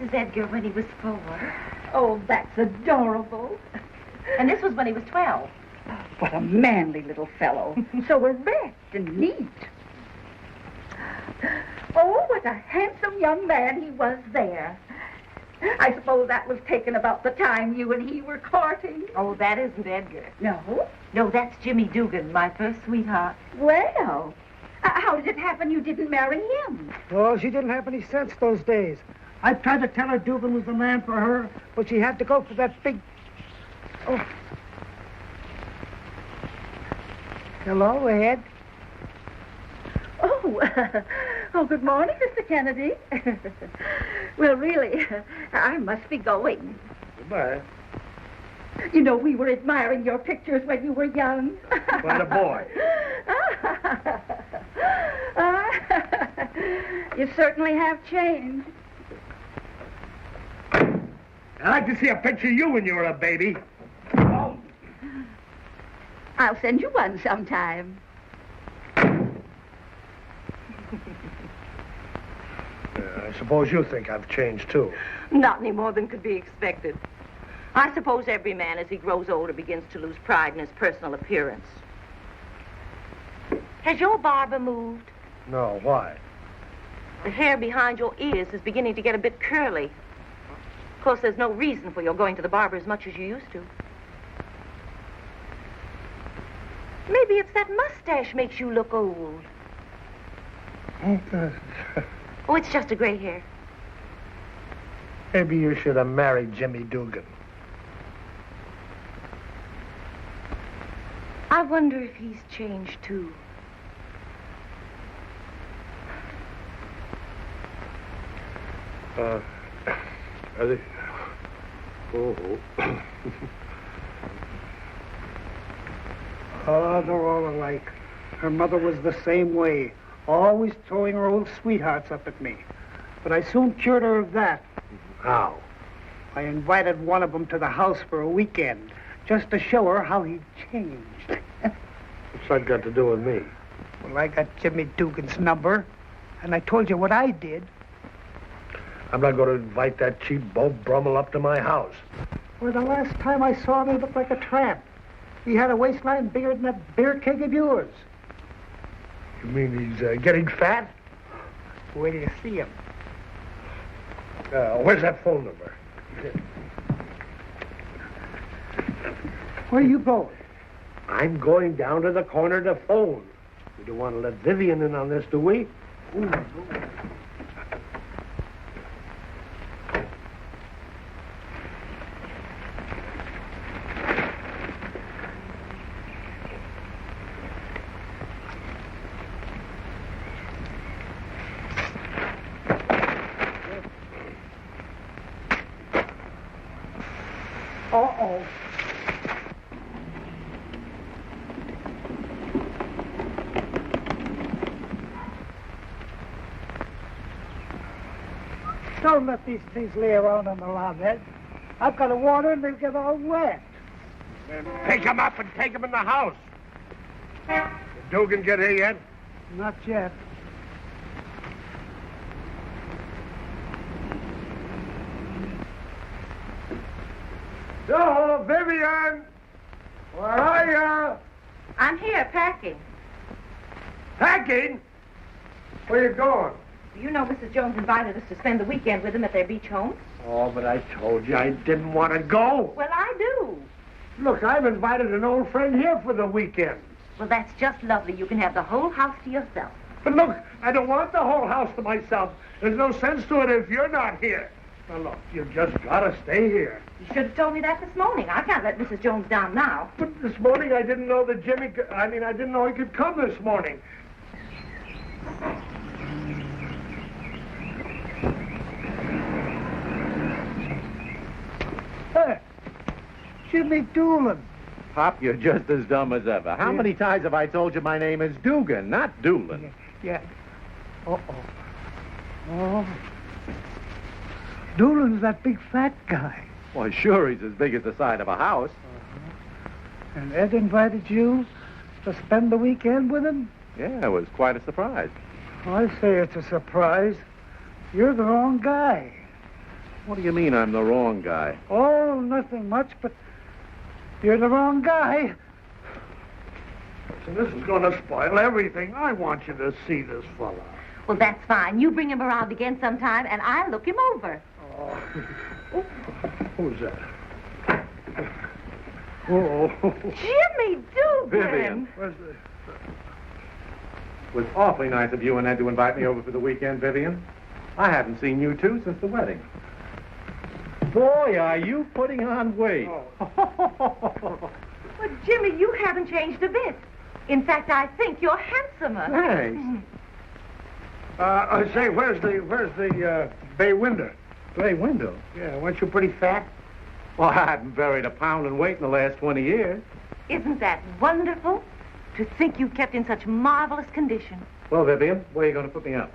is Edgar when he was 4. Oh, that's adorable. And this was when he was 12. What a manly little fellow. So erect and neat. Oh, what a handsome young man he was there. I suppose that was taken about the time you and he were courting. Oh, that isn't Edgar. No? No, that's Jimmy Dugan, my first sweetheart. Well, how did it happen you didn't marry him? Oh, she didn't have any sense those days. I tried to tell her Dugan was the man for her, but she had to go for that big... Oh. Hello, Ed. Oh, good morning, Mr. Kennedy. Well, really, I must be going. Goodbye. You know, we were admiring your pictures when you were young. What a boy. You certainly have changed. I'd like to see a picture of you when you were a baby. Oh. I'll send you one sometime. I suppose you think I've changed, too. Not any more than could be expected. I suppose every man, as he grows older, begins to lose pride in his personal appearance. Has your barber moved? No, why? The hair behind your ears is beginning to get a bit curly. Of course, there's no reason for your going to the barber as much as you used to. Maybe it's that mustache makes you look old. Oh, it's just a gray hair. Maybe you should have married Jimmy Dugan. I wonder if he's changed, too. Are they... Oh. Oh, they're all alike. Her mother was the same way, always throwing her old sweethearts up at me. But I soon cured her of that. How? I invited one of them to the house for a weekend, just to show her how he'd changed. What's that got to do with me? Well, I got Jimmy Dugan's number, and I told you what I did. I'm not going to invite that cheap Beaux Brummel up to my house. Well, the last time I saw him, he looked like a tramp. He had a waistline bigger than that beer keg of yours. You mean he's getting fat? Wait till you see him. Where's that phone number? Where are you going? I'm going down to the corner to phone. We don't want to let Vivian in on this, do we? Ooh. Uh-oh. Don't let these things lay around on the lawn, Ed. I've got to water and they'll get all wet. Then pick him up and take him in the house. Did Dugan get here yet? Not yet. So, Vivian, where are you? I'm here packing. Packing? Where you going? You know Mrs. Jones invited us to spend the weekend with them at their beach home. Oh, but I told you I didn't want to go. Well, I do. Look, I've invited an old friend here for the weekend. Well, that's just lovely. You can have the whole house to yourself. But look, I don't want the whole house to myself. There's no sense to it if you're not here. Now, look, you've just got to stay here. You should have told me that this morning. I can't let Mrs. Jones down now. But this morning I didn't know that Jimmy could, I didn't know he could come this morning. Hey, Jimmy Doolin. Pop, you're just as dumb as ever. How many times have I told you my name is Dugan, not Doolin? Yeah. Uh-oh. Oh. Doolin's that big fat guy. Well, sure, he's as big as the side of a house. And Ed invited you to spend the weekend with him? Yeah, it was quite a surprise. I say it's a surprise. You're the wrong guy. What do you mean I'm the wrong guy? Oh, nothing much, but you're the wrong guy. So this is going to spoil everything. I want you to see this fella. Well, that's fine. You bring him around again sometime, and I'll look him over. Oh. Who's that? Oh. Jimmy Dugan! Vivian. Where's the... It was awfully nice of you and Ed to invite me over for the weekend, Vivian. I haven't seen you two since the wedding. Boy, are you putting on weight. Well, Jimmy, you haven't changed a bit. In fact, I think you're handsomer. Thanks. I say, where's the bay window? Bay window? Yeah, weren't you pretty fat? Well, I haven't buried a pound in weight in the last 20 years. Isn't that wonderful? To think you kept in such marvelous condition. Well, Vivian, where are you going to put me up?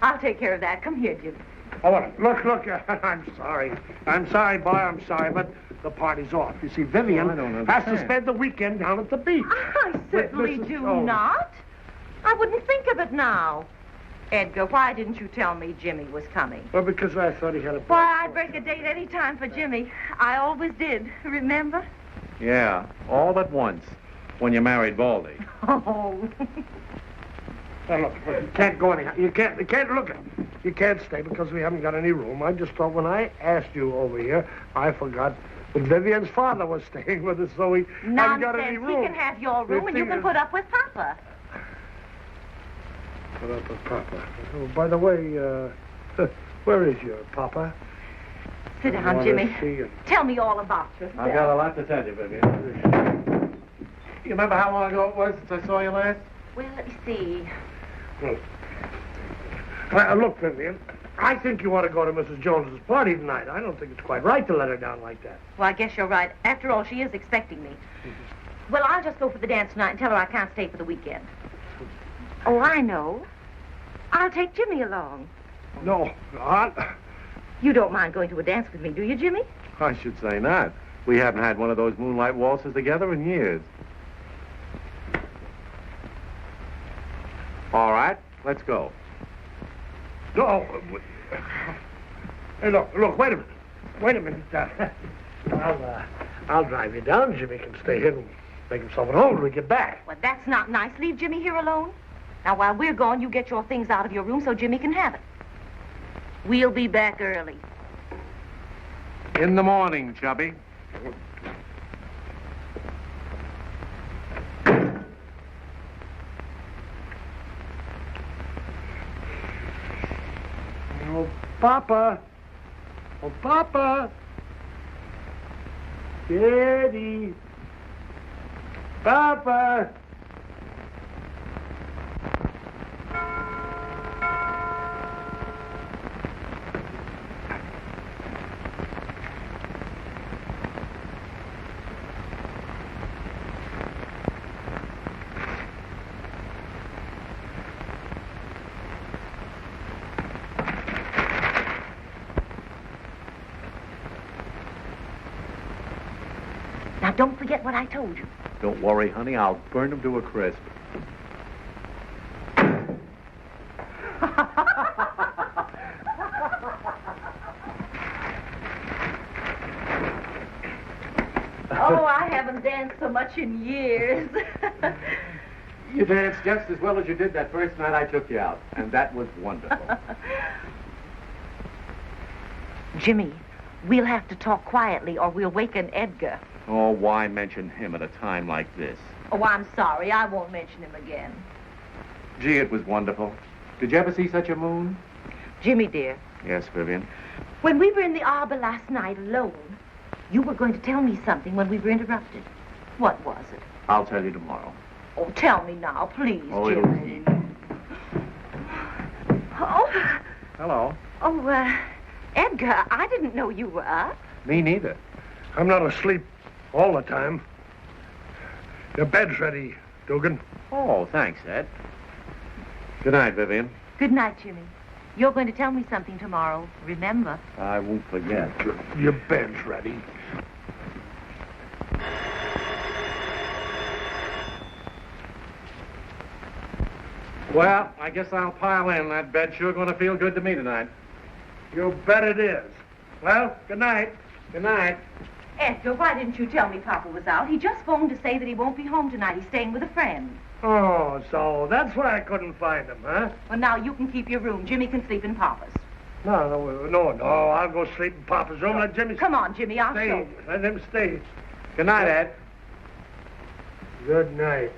I'll take care of that. Come here, Jimmy. Oh, look, I'm sorry. I'm sorry, boy, I'm sorry, but the party's off. You see, Vivian I don't has to understand. spend the weekend down at the beach. I certainly Mrs. do Oh. not. I wouldn't think of it now. Edgar, why didn't you tell me Jimmy was coming? Well, because I thought he had a... Why, I'd break a date any time for Jimmy. I always did, remember? Yeah, all at once, when you married Baldy. Oh. Now, look, you can't go anyhow. You can't look. You can't stay because we haven't got any room. I just thought when I asked you over here, I forgot that Vivian's father was staying with us, so we haven't got any Nonsense. room. He can have your room, and you can put up with Papa. Put up with Papa. Oh, by the way, where is your Papa? Sit I down, wanna Jimmy. see you. Tell me all about yourself. I've got a lot to tell you, Vivian. You remember how long ago it was since I saw you last? Well, let me see. Look, Vivian, I think you ought to go to Mrs. Jones's party tonight. I don't think it's quite right to let her down like that. Well, I guess you're right. After all, she is expecting me. Well, I'll just go for the dance tonight and tell her I can't stay for the weekend. Oh, I know. I'll take Jimmy along. No, Aunt. You don't mind going to a dance with me, do you, Jimmy? I should say not. We haven't had one of those moonlight waltzes together in years. All right, let's go. No. Hey, look, wait a minute. Wait a minute. I'll drive you down. Jimmy can stay here and make himself at home when we get back. Well, that's not nice. Leave Jimmy here alone. Now, while we're gone, you get your things out of your room so Jimmy can have it. We'll be back early. In the morning, Chubby. Oh, Papa. Oh, Papa. Daddy. Papa. Now, don't forget what I told you. Don't worry, honey. I'll burn them to a crisp. Oh, I haven't danced so much in years. You danced just as well as you did that first night I took you out, and that was wonderful. Jimmy, we'll have to talk quietly or we'll waken Edgar. Oh, why mention him at a time like this? Oh, I'm sorry. I won't mention him again. Gee, it was wonderful. Did you ever see such a moon? Jimmy, dear, Yes, Vivian. when we were in the arbor last night alone, you were going to tell me something when we were interrupted. What was it? I'll tell you tomorrow. Oh, tell me now, please, Oh, it'll Jimmy. Oh, Hello. Edgar, I didn't know you were up. Me neither. I'm not asleep all the time. Your bed's ready, Dugan. Oh, thanks, Ed. Good night, Vivian. Good night, Jimmy. You're going to tell me something tomorrow, remember? I won't forget. Your bed's ready. Well, I guess I'll pile in. That bed's sure going to feel good to me tonight. You bet it is. Well, good night. Good night. Edgar, why didn't you tell me Papa was out? He just phoned to say that he won't be home tonight. He's staying with a friend. Oh, so that's why I couldn't find him, huh? Well, now you can keep your room. Jimmy can sleep in Papa's. No. I'll go sleep in Papa's room. Let Jimmy Come on, Jimmy, I'll show stay. you. Let him stay. Good night, Ed. Good night.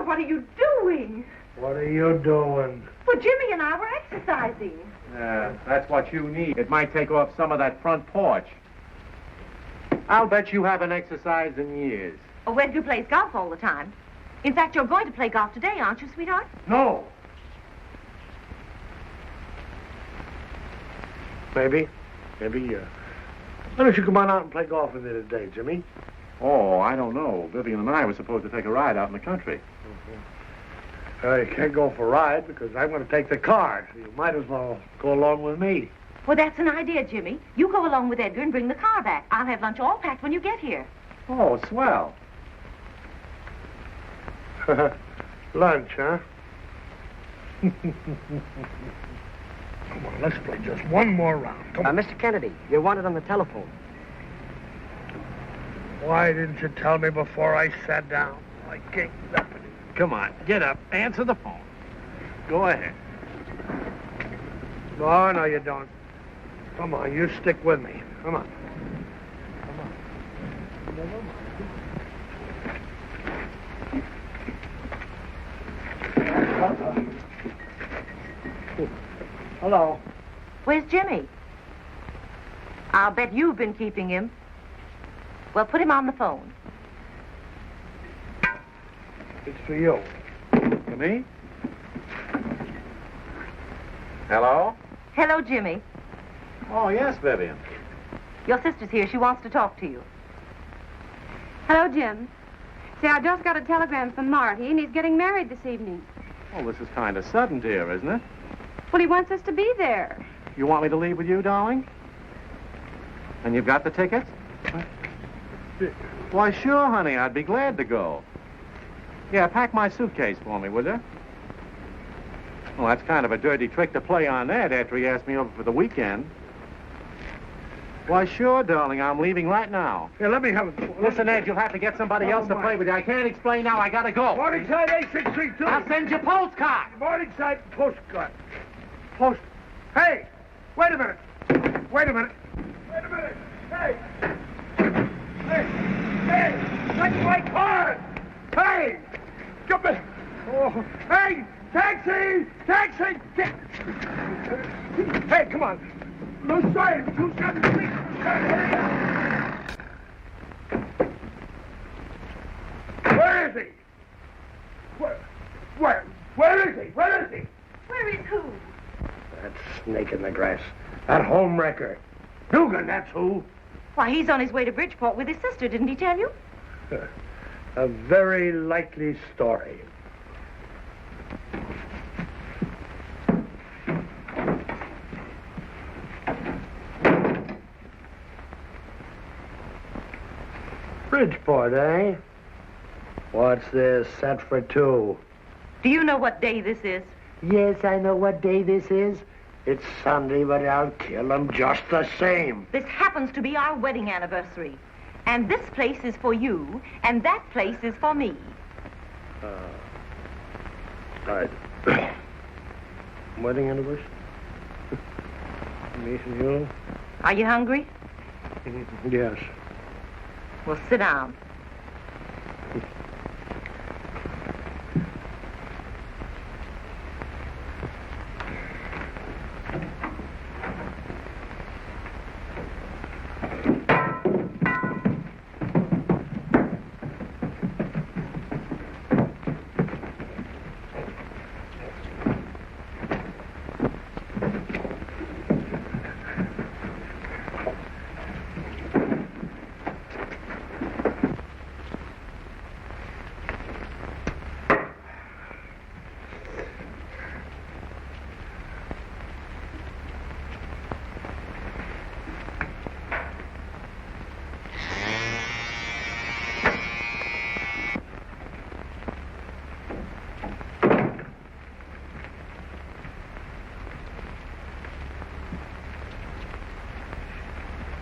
What are you doing? What are you doing? Well, Jimmy and I were exercising. That's what you need. It might take off some of that front porch. I'll bet you haven't exercised in years. Oh, Edgar plays golf all the time. In fact, you're going to play golf today, aren't you, sweetheart? No. Maybe. Why don't you come on out and play golf with me today, Jimmy? Oh, I don't know. Vivian and I were supposed to take a ride out in the country. You can't go for a ride because I'm going to take the car. So you might as well go along with me. Well, that's an idea, Jimmy. You go along with Edgar and bring the car back. I'll have lunch all packed when you get here. Oh, swell. Lunch, huh? Come on, let's play just one more round. Come on. Mr. Kennedy, you're wanted on the telephone. Why didn't you tell me before I sat down? I gave up. Come on, get up. Answer the phone. Go ahead. No, you don't. Come on, you stick with me. Come on. Never mind. Hello. Where's Jimmy? I'll bet you've been keeping him. Well, put him on the phone. It's for you. For me? Hello? Hello, Jimmy. Oh, yes, Vivian. Your sister's here. She wants to talk to you. Hello, Jim. See, I just got a telegram from Marty, and he's getting married this evening. Oh, this is kind of sudden, dear, isn't it? Well, he wants us to be there. You want me to leave with you, darling? And you've got the tickets? Why, sure, honey. I'd be glad to go. Yeah, pack my suitcase for me, will you? Well, that's kind of a dirty trick to play on Ed after he asked me over for the weekend. Why, sure, darling. I'm leaving right now. Here, let me have it. Listen, Ed, you'll have to get somebody else to play with you. I can't explain now. I gotta go. Morningside 8632. I'll send you postcard. Morningside postcard. Hey, wait a minute. Hey. That's my car. Hey, come in. Oh, hey, taxi. Hey, come on. No sign. 273. Where is he? Where is he? Where is who? That snake in the grass. That home wrecker. Dugan, that's who. Why, he's on his way to Bridgeport with his sister, didn't he tell you? A very likely story. Bridgeport, eh? What's this? Set for two. Do you know what day this is? Yes, I know what day this is. It's Sunday, but I'll kill him just the same. This happens to be our wedding anniversary. And this place is for you, and that place is for me. Right. Wedding anniversary? Me and you? Are you hungry? Yes. Well, sit down.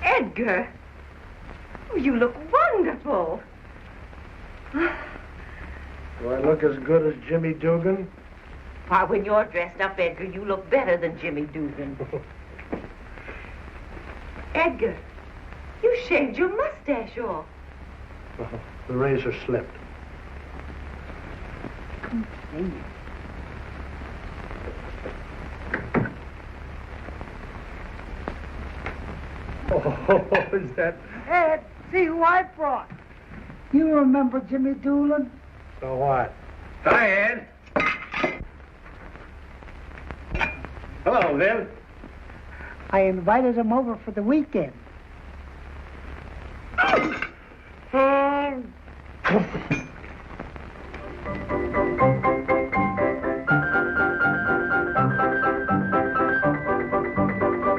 Edgar, you look wonderful. Do I look as good as Jimmy Dugan? Why, when you're dressed up, Edgar, you look better than Jimmy Dugan. Edgar, you shaved your mustache off. The razor slipped. Oh, is that... Ed, see who I brought. You remember Jimmy Doolin? So what? Hi, Ed. Hello, Viv. I invited him over for the weekend.